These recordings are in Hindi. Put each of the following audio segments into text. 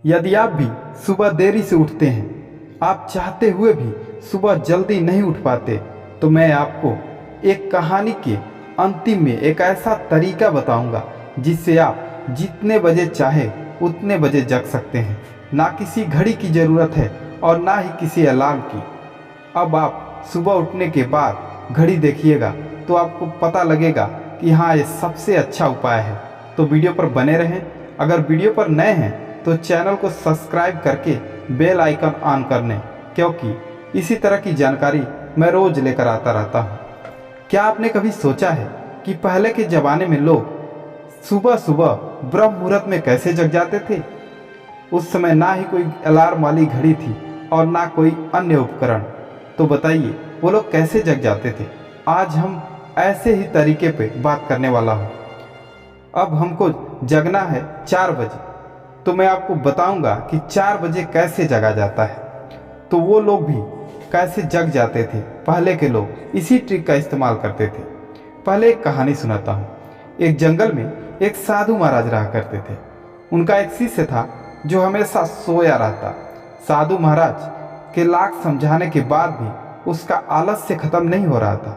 यदि आप भी सुबह देरी से उठते हैं, आप चाहते हुए भी सुबह जल्दी नहीं उठ पाते, तो मैं आपको एक कहानी के अंतिम में एक ऐसा तरीका बताऊंगा जिससे आप जितने बजे चाहे उतने बजे जग सकते हैं। ना किसी घड़ी की ज़रूरत है और ना ही किसी अलार्म की। अब आप सुबह उठने के बाद घड़ी देखिएगा तो आपको पता लगेगा कि हाँ, ये सबसे अच्छा उपाय है। तो वीडियो पर बने रहें। अगर वीडियो पर नए हैं तो चैनल को सब्सक्राइब करके बेल आइकन ऑन कर लें, क्योंकि इसी तरह की जानकारी मैं रोज़ लेकर आता रहता हूँ। क्या आपने कभी सोचा है कि पहले के ज़माने में लोग सुबह सुबह ब्रह्म मुहूर्त में कैसे जग जाते थे? उस समय ना ही कोई अलार्म वाली घड़ी थी और ना कोई अन्य उपकरण। तो बताइए वो लोग कैसे जग जाते थे? आज हम ऐसे ही तरीके पे बात करने वाला हूँ। अब हमको जगना है 4 बजे, तो मैं आपको बताऊंगा कि 4 बजे कैसे जगा जाता है। तो वो लोग भी कैसे जग जाते थे, पहले के लोग इसी ट्रिक का इस्तेमाल करते थे। पहले एक कहानी सुनाता हूँ। एक जंगल में एक साधु महाराज रहा करते थे। उनका एक शिष्य था जो हमेशा सोया रहता। साधु महाराज के लाख समझाने के बाद भी उसका आलस्य खत्म नहीं हो रहा था।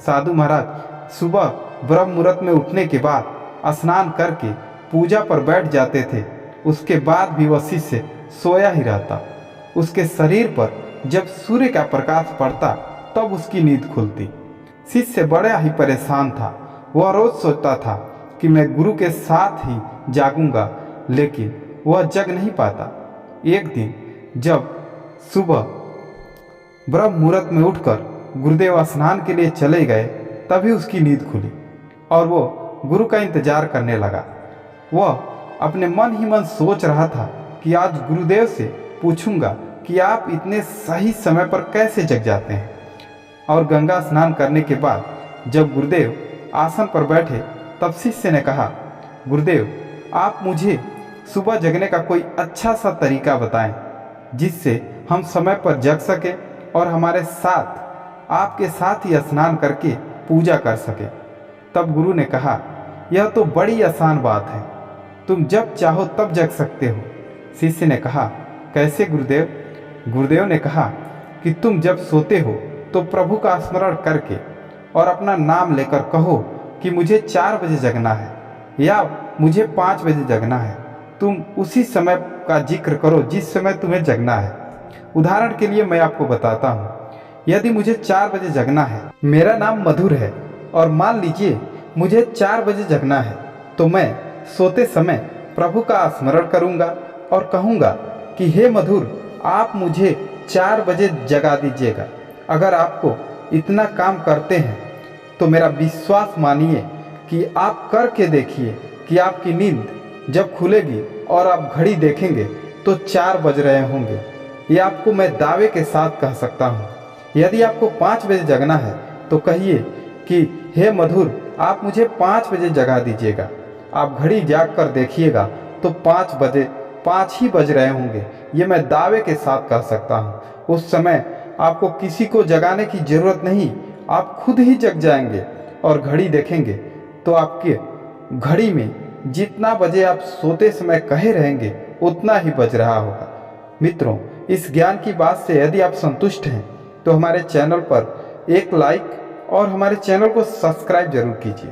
साधु महाराज सुबह ब्रह्म मुहूर्त में उठने के बाद स्नान करके पूजा पर बैठ जाते थे। उसके बाद भी वह शिष्य सोया ही रहता। उसके शरीर पर जब सूर्य का प्रकाश पड़ता तब उसकी नींद खुलती। शिष्य बड़ा ही परेशान था। वह रोज सोचता था कि मैं गुरु के साथ ही जागूंगा, लेकिन वह जग नहीं पाता। एक दिन जब सुबह ब्रह्म मुहूर्त में उठकर गुरुदेव स्नान के लिए चले गए, तभी उसकी नींद खुली और वो गुरु का इंतजार करने लगा। वह अपने मन ही मन सोच रहा था कि आज गुरुदेव से पूछूंगा कि आप इतने सही समय पर कैसे जग जाते हैं। और गंगा स्नान करने के बाद जब गुरुदेव आसन पर बैठे, तब शिष्य ने कहा, गुरुदेव आप मुझे सुबह जगने का कोई अच्छा सा तरीका बताएं जिससे हम समय पर जग सकें और हमारे साथ आपके साथ ही स्नान करके पूजा कर सकें। तब गुरु ने कहा, यह तो बड़ी आसान बात है, तुम जब चाहो तब जग सकते हो। शिष्य ने कहा, कैसे गुरुदेव? गुरुदेव ने कहा कि तुम जब सोते हो तो प्रभु का स्मरण करके और अपना नाम लेकर कहो कि मुझे 4 बजे जगना है या मुझे 5 बजे जगना है। तुम उसी समय का जिक्र करो जिस समय तुम्हें जगना है। उदाहरण के लिए मैं आपको बताता हूँ, यदि मुझे 4 बजे जगना है, मेरा नाम मधुर है और मान लीजिए मुझे 4 बजे जगना है, तो मैं सोते समय प्रभु का स्मरण करूंगा और कहूंगा कि हे मधुर, आप मुझे 4 बजे जगा दीजिएगा। अगर आपको इतना काम करते हैं तो मेरा विश्वास मानिए कि आप करके देखिए कि आपकी नींद जब खुलेगी और आप घड़ी देखेंगे तो 4 बज रहे होंगे। ये आपको मैं दावे के साथ कह सकता हूँ। यदि आपको 5 बजे जगना है तो कहिए कि हे मधुर, आप मुझे 5 बजे जगा दीजिएगा। आप घड़ी जाग कर देखिएगा तो 5 ही बज रहे होंगे। ये मैं दावे के साथ कह सकता हूँ। उस समय आपको किसी को जगाने की ज़रूरत नहीं, आप खुद ही जग जाएंगे और घड़ी देखेंगे तो आपके घड़ी में जितना बजे आप सोते समय कहे रहेंगे उतना ही बज रहा होगा। मित्रों, इस ज्ञान की बात से यदि आप संतुष्ट हैं तो हमारे चैनल पर एक लाइक और हमारे चैनल को सब्सक्राइब जरूर कीजिए।